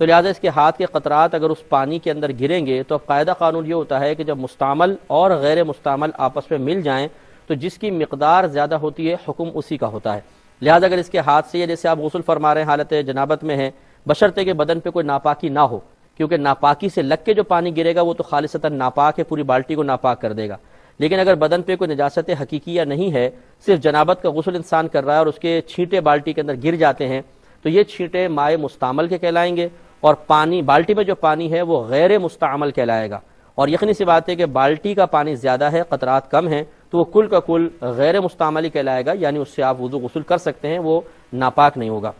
تو لہٰذا اس کے ہاتھ کے قطرات اگر اس پانی کے اندر گریں گے تو اب قاعدہ قانون یہ ہوتا ہے کہ جب مستعمل اور غیر مستعمل آپس میں مل جائیں تو جس کی مقدار زیادہ ہوتی ہے حکم اسی کا ہوتا ہے۔ لہٰذا اگر اس کے ہاتھ سے، جیسے آپ غسل فرما رہے ہیں حالت جنابت میں ہیں، بشرطے کہ بدن پہ کوئی ناپاکی نہ ہو، کیونکہ ناپاکی سے لگ کے جو پانی گرے گا وہ تو خالصتاً ناپاک ہے، پوری بالٹی کو ناپاک کر دے گا، لیکن اگر بدن پہ کوئی نجاست حقیقیہ نہیں ہے، صرف جنابت کا غسل انسان کر رہا ہے اور اس کے چھینٹے بالٹی کے اندر گر جاتے ہیں تو یہ چھینٹے مائع مستعمل کے کہلائیں گے، اور پانی بالٹی میں جو پانی ہے وہ غیر مستعمل کہلائے گا۔ اور یقینی سی بات ہے کہ بالٹی کا پانی زیادہ ہے، قطرات کم ہیں، تو وہ کل کا کل غیر مستعمل ہی کہلائے گا، یعنی اس سے آپ وضو غسل کر سکتے ہیں، وہ ناپاک نہیں ہوگا۔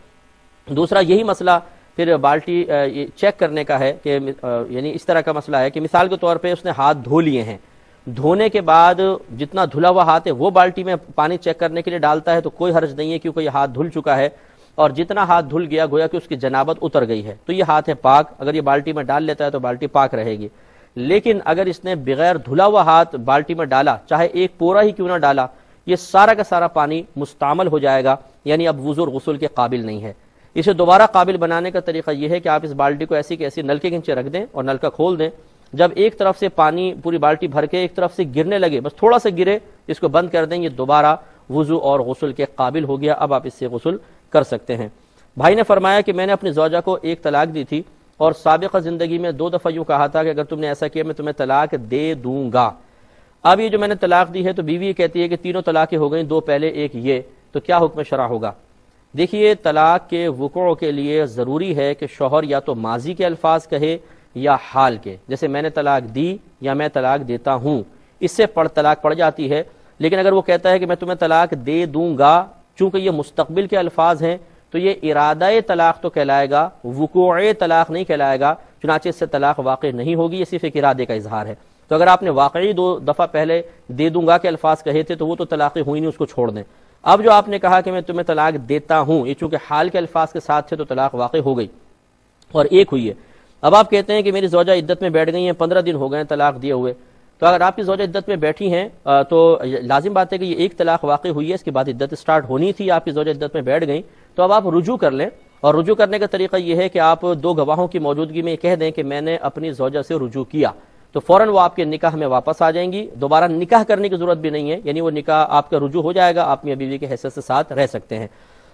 دوسرا یہی مسئلہ پھر بالٹی چیک کرنے کا ہے کہ یعنی اس طرح کا مسئلہ ہے کہ مثال کے طور پہ اس نے ہاتھ دھو لیے ہیں، دھونے کے بعد جتنا دھلا ہوا ہاتھ ہے وہ بالٹی میں پانی چیک کرنے کے لیے ڈالتا ہے تو کوئی حرج نہیں ہے، کیونکہ یہ ہاتھ دھل چکا ہے، اور جتنا ہاتھ دھل گیا گویا کہ اس کی جنابت اتر گئی ہے، تو یہ ہاتھ ہے پاک، اگر یہ بالٹی میں ڈال لیتا ہے تو بالٹی پاک رہے گی۔ لیکن اگر اس نے بغیر دھلا ہوا ہاتھ بالٹی میں ڈالا، چاہے ایک پورا ہی کیوں نہ ڈالا، یہ سارا کا سارا پانی مستعمل ہو جائے گا، یعنی اب وضو اور غسل کے قابل نہیں ہے۔ اسے دوبارہ قابل بنانے کا طریقہ یہ ہے کہ آپ اس بالٹی کو ایسی کہ ایسی نلکے کے نیچے رکھ دیں اور نلکا کھول دیں، جب ایک طرف سے پانی پوری بالٹی بھر کے ایک طرف سے گرنے لگے، بس تھوڑا سا گرے، اس کو بند کر دیں، یہ دوبارہ وضو اور غسل کے قابل ہو گیا، اب آپ اس سے غسل کر سکتے ہیں۔ بھائی نے فرمایا کہ میں نے اپنی زوجہ کو ایک طلاق دی تھی اور سابقہ زندگی میں 2 دفعہ یوں کہا تھا کہ اگر تم نے ایسا کیا میں تمہیں طلاق دے دوں گا۔ اب یہ جو میں نے طلاق دی ہے تو بیوی کہتی ہے کہ 3 طلاقیں ہو گئیں، 2 پہلے 1 یہ، تو کیا حکم شرع ہوگا؟ دیکھیے طلاق کے وقوع کے لیے ضروری ہے کہ شوہر یا تو ماضی کے الفاظ کہے یا حال کے، جیسے میں نے طلاق دی یا میں طلاق دیتا ہوں، اس سے طلاق پڑ جاتی ہے۔ لیکن اگر وہ کہتا ہے کہ میں تمہیں طلاق دے دوں گا، چونکہ یہ مستقبل کے الفاظ ہیں تو یہ ارادہ طلاق تو کہلائے گا، وقوع طلاق نہیں کہلائے گا، چنانچہ اس سے طلاق واقع نہیں ہوگی، یہ صرف ایک ارادے کا اظہار ہے۔ تو اگر آپ نے واقعی 2 دفعہ پہلے دے دوں گا کے الفاظ کہے تھے تو وہ تو طلاقیں ہوئی نہیں، اس کو چھوڑ دیں۔ اب جو آپ نے کہا کہ میں تمہیں طلاق دیتا ہوں، یہ چونکہ حال کے الفاظ کے ساتھ تھے تو طلاق واقع ہو گئی اور ایک ہوئی ہے۔ اب آپ کہتے ہیں کہ میری زوجہ عدت میں بیٹھ گئی ہیں، 15 دن ہو گئے ہیں طلاق دیے ہوئے، تو اگر آپ کی زوجہ عدت میں بیٹھی ہیں تو لازم بات ہے کہ یہ ایک طلاق واقع ہوئی ہے، اس کے بعد عدت سٹارٹ ہونی تھی، آپ کی زوجہ عدت میں بیٹھ گئیں، تو اب آپ رجوع کر لیں، اور رجوع کرنے کا طریقہ یہ ہے کہ آپ 2 گواہوں کی موجودگی میں یہ کہہ دیں کہ میں نے اپنی زوجہ سے رجوع کیا، تو فوراً وہ آپ کے نکاح میں واپس آ جائیں گی، دوبارہ نکاح کرنے کی ضرورت بھی نہیں ہے، یعنی وہ نکاح آپ کا رجوع ہو جائے گا، آپ میاں بیوی کے حیثیت سے ساتھ رہ سکتے ہیں۔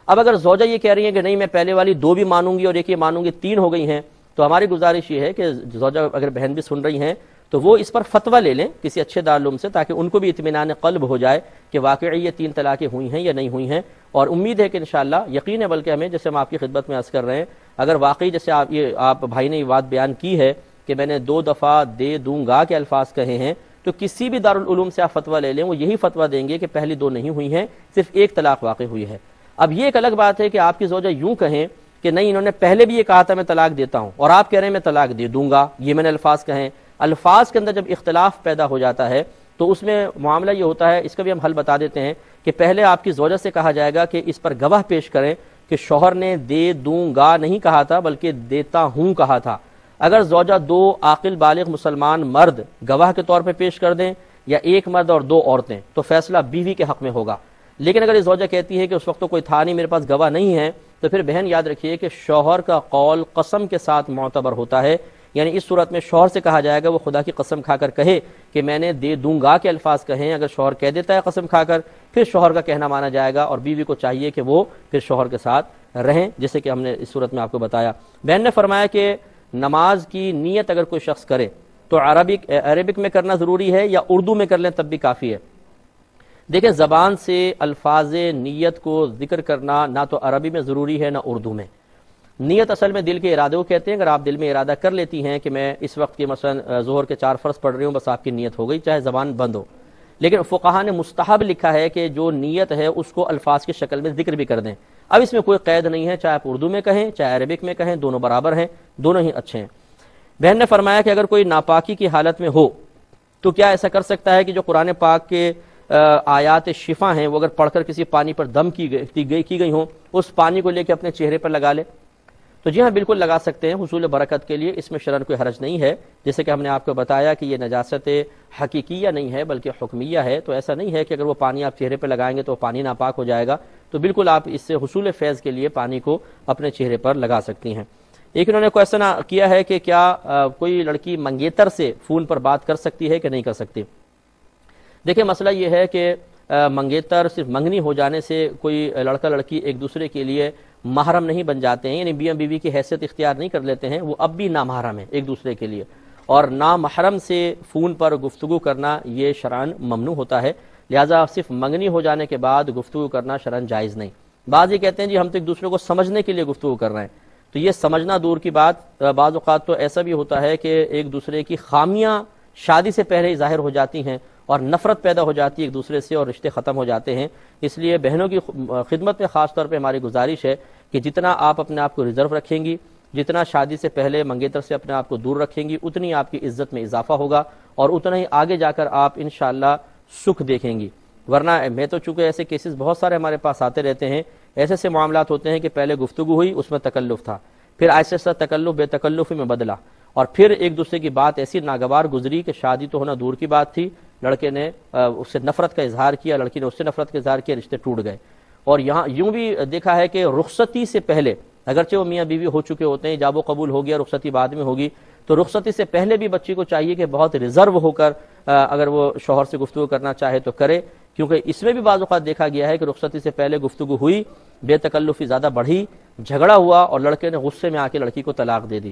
اب اگر زوجہ یہ کہہ رہی ہیں کہ نہیں میں پہلے والی 2 بھی مانوں گی اور ایک یہ مانوں گی، 3 ہو گئی ہیں، تو ہماری گزارش یہ ہے کہ زوجہ اگر بہن بھی سن رہی ہیں تو وہ اس پر فتویٰ لے لیں کسی اچھے دارالعلوم سے، تاکہ ان کو بھی اطمینان قلب ہو جائے کہ واقعی یہ 3 طلاقیں ہوئی ہیں یا نہیں ہوئی ہیں، اور امید ہے کہ انشاءاللہ، یقین ہے بلکہ ہمیں، جیسے ہم آپ کی خدمت میں عرض کر رہے ہیں، اگر واقعی جیسے آپ بھائی نے یہ بات بیان کی ہے کہ میں نے 2 دفعہ دے دوں گا کے الفاظ کہے ہیں، تو کسی بھی دارالعلوم سے آپ فتویٰ لے لیں، وہ یہی فتویٰ دیں گے کہ پہلی 2 نہیں ہوئی ہیں، صرف 1 طلاق واقع ہوئی ہے۔ اب یہ ایک الگ بات ہے کہ آپ کی زوجہ یوں کہیں کہ نہیں انہوں نے پہلے بھی یہ کہا تھا میں طلاق دیتا ہوں، اور آپ کہہ رہے ہیں میں طلاق دے دوں گا، یہ میں نے الفاظ کہیں۔ الفاظ کے اندر جب اختلاف پیدا ہو جاتا ہے تو اس میں معاملہ یہ ہوتا ہے، اس کا بھی ہم حل بتا دیتے ہیں کہ پہلے آپ کی زوجہ سے کہا جائے گا کہ اس پر گواہ پیش کریں کہ شوہر نے دے دوں گا نہیں کہا تھا بلکہ دیتا ہوں کہا تھا۔ اگر زوجہ 2 عاقل بالغ مسلمان مرد گواہ کے طور پہ پیش کر دیں، یا 1 مرد اور 2 عورتیں، تو فیصلہ بیوی کے حق میں ہوگا۔ لیکن اگر یہ زوجہ کہتی ہے کہ اس وقت تو کوئی تھا نہیں، میرے پاس گواہ نہیں ہے، تو پھر بہن یاد رکھیے کہ شوہر کا قول قسم کے ساتھ معتبر ہوتا ہے، یعنی اس صورت میں شوہر سے کہا جائے گا وہ خدا کی قسم کھا کر کہے کہ میں نے دے دوں گا کے الفاظ کہیں، اگر شوہر کہہ دیتا ہے قسم کھا کر، پھر شوہر کا کہنا مانا جائے گا، اور بیوی کو چاہیے کہ وہ پھر شوہر کے ساتھ رہیں، جیسے کہ ہم نے اس صورت میں آپ کو بتایا۔ بہن نے فرمایا کہ نماز کی نیت اگر کوئی شخص کرے تو عربک میں کرنا ضروری ہے یا اردو میں کر لیں تب بھی کافی ہے؟ دیکھیں، زبان سے الفاظ نیت کو ذکر کرنا نہ تو عربی میں ضروری ہے نہ اردو میں۔ نیت اصل میں دل کے ارادے کو کہتے ہیں، اگر آپ دل میں ارادہ کر لیتی ہیں کہ میں اس وقت کی مثلا ظہر کے 4 فرض پڑھ رہی ہوں، بس آپ کی نیت ہو گئی، چاہے زبان بند ہو۔ لیکن فقہا نے مستحب لکھا ہے کہ جو نیت ہے اس کو الفاظ کی شکل میں ذکر بھی کر دیں۔ اب اس میں کوئی قید نہیں ہے، چاہے آپ اردو میں کہیں چاہے عربک میں کہیں، دونوں برابر ہیں، دونوں ہی اچھے ہیں۔ بہن نے فرمایا کہ اگر کوئی ناپاکی کی حالت میں ہو تو کیا ایسا کر سکتا ہے کہ جو قرآن پاک کے آیات شفا ہیں وہ اگر پڑھ کر کسی پانی پر دم کی گئی ہوں، اس پانی کو لے کے اپنے چہرے پر لگا لے؟ تو جی ہاں، بالکل لگا سکتے ہیں، حصول برکت کے لیے، اس میں شرعاً کوئی حرج نہیں ہے۔ جیسے کہ ہم نے آپ کو بتایا کہ یہ نجاست حقیقیہ نہیں ہے بلکہ حکمیہ ہے، تو ایسا نہیں ہے کہ اگر وہ پانی آپ چہرے پہ لگائیں گے تو پانی ناپاک ہو جائے گا، تو بالکل آپ اس سے حصول فیض کے لیے پانی کو اپنے چہرے پر لگا سکتی ہیں۔ ایک انہوں نے کویشچن کیا ہے کہ کیا کوئی لڑکی منگیتر سے فون پر بات کر سکتی ہے کہ نہیں کر سکتی؟ دیکھیں، مسئلہ یہ ہے کہ منگیتر صرف منگنی ہو جانے سے کوئی لڑکا لڑکی ایک دوسرے کے لیے محرم نہیں بن جاتے ہیں، یعنی میاں بیوی کی حیثیت اختیار نہیں کر لیتے ہیں، وہ اب بھی نامحرم ہیں ایک دوسرے کے لیے، اور نامحرم سے فون پر گفتگو کرنا یہ شرعاً ممنوع ہوتا ہے، لہٰذا صرف منگنی ہو جانے کے بعد گفتگو کرنا شرعاً جائز نہیں۔ بعض یہ کہتے ہیں جی ہم تو ایک دوسرے کو سمجھنے کے لیے گفتگو کر رہے ہیں، تو یہ سمجھنا دور کی بات، بعض اوقات تو ایسا بھی ہوتا ہے کہ ایک دوسرے کی خامیاں شادی سے پہلے ہی ظاہر ہو جاتی ہیں اور نفرت پیدا ہو جاتی ہے ایک دوسرے سے اور رشتے ختم ہو جاتے ہیں۔ اس لیے بہنوں کی خدمت میں خاص طور پہ ہماری گزارش ہے کہ جتنا آپ اپنے آپ کو ریزرو رکھیں گی، جتنا شادی سے پہلے منگیتر سے اپنے آپ کو دور رکھیں گی، اتنی آپ کی عزت میں اضافہ ہوگا اور اتنا ہی آگے جا کر آپ انشاءاللہ سکھ دیکھیں گی۔ ورنہ میں تو چونکہ ایسے کیسز بہت سارے ہمارے پاس آتے رہتے ہیں، ایسے سے معاملات ہوتے ہیں کہ پہلے گفتگو ہوئی، اس میں تکلف تھا، پھر آہستہ آہستہ تکلف بے تکلفی میں بدلا، اور پھر ایک دوسرے کی بات ایسی ناگوار گزری کہ شادی تو ہونا دور کی بات تھی، لڑکے نے اس سے نفرت کا اظہار کیا، لڑکی نے اس سے نفرت کا اظہار کیا، رشتے ٹوٹ گئے۔ اور یہاں یوں بھی دیکھا ہے کہ رخصتی سے پہلے اگرچہ وہ میاں بیوی ہو چکے ہوتے ہیں، جاب و قبول ہو گیا، رخصتی بعد میں ہوگی، تو رخصتی سے پہلے بھی بچی کو چاہیے کہ بہت ریزرو ہو کر اگر وہ شوہر سے گفتگو کرنا چاہے تو کرے، کیونکہ اس میں بھی بعض اوقات دیکھا گیا ہے کہ رخصتی سے پہلے گفتگو ہوئی، بے تکلفی زیادہ بڑھی، جھگڑا ہوا اور لڑکے نے غصے میں آ کے لڑکی کو طلاق دے دی۔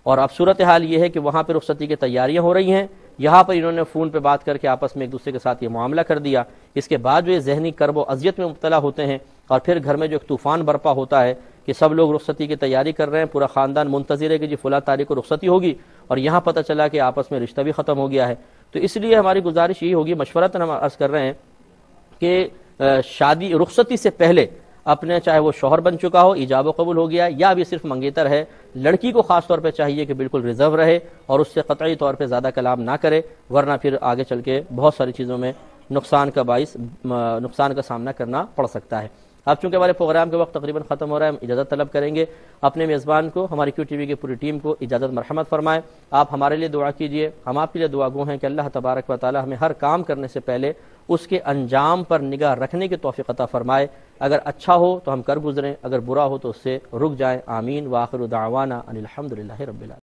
اور اب صورتحال یہ ہے کہ وہاں پہ رخصتی کی تیاریاں ہو رہی ہیں، یہاں پر انہوں نے فون پہ بات کر کے آپس میں ایک دوسرے کے ساتھ یہ معاملہ کر دیا، اس کے بعد جو یہ ذہنی کرب و اذیت میں مبتلا ہوتے ہیں، اور پھر گھر میں جو ایک طوفان برپا ہوتا ہے کہ سب لوگ رخصتی کی تیاری کر رہے ہیں، پورا خاندان منتظر ہے کہ جی فلاں تاریخ کو رخصتی ہوگی، اور یہاں پتہ چلا کہ آپس میں رشتہ بھی ختم ہو گیا ہے۔ تو اس لیے ہماری گزارش یہی ہوگی، مشورتاً ہم عرض کر رہے ہیں کہ شادی رخصتی سے پہلے اپنے چاہے وہ شوہر بن چکا ہو، ایجاب و قبول ہو گیا یا ابھی صرف منگیتر ہے، لڑکی کو خاص طور پہ چاہیے کہ بالکل ریزرو رہے اور اس سے قطعی طور پہ زیادہ کلام نہ کرے، ورنہ پھر آگے چل کے بہت ساری چیزوں میں نقصان کا سامنا کرنا پڑ سکتا ہے۔ اب چونکہ ہمارے پروگرام کے وقت تقریباً ختم ہو رہا ہے، ہم اجازت طلب کریں گے۔ اپنے میزبان کو، ہماری کیو ٹی وی کی پوری ٹیم کو اجازت مرحمت فرمائیں۔ آپ ہمارے لیے دعا کیجئے، ہم آپ کے لیے دعا گو ہیں کہ اللہ تبارک و تعالی ہمیں ہر کام کرنے سے پہلے اس کے انجام پر نگاہ رکھنے کی توفیق عطا فرمائے۔ اگر اچھا ہو تو ہم کر گزریں، اگر برا ہو تو اس سے رک جائیں۔ آمین۔ وآخر دعوانا ان الحمدللہ رب العالمین۔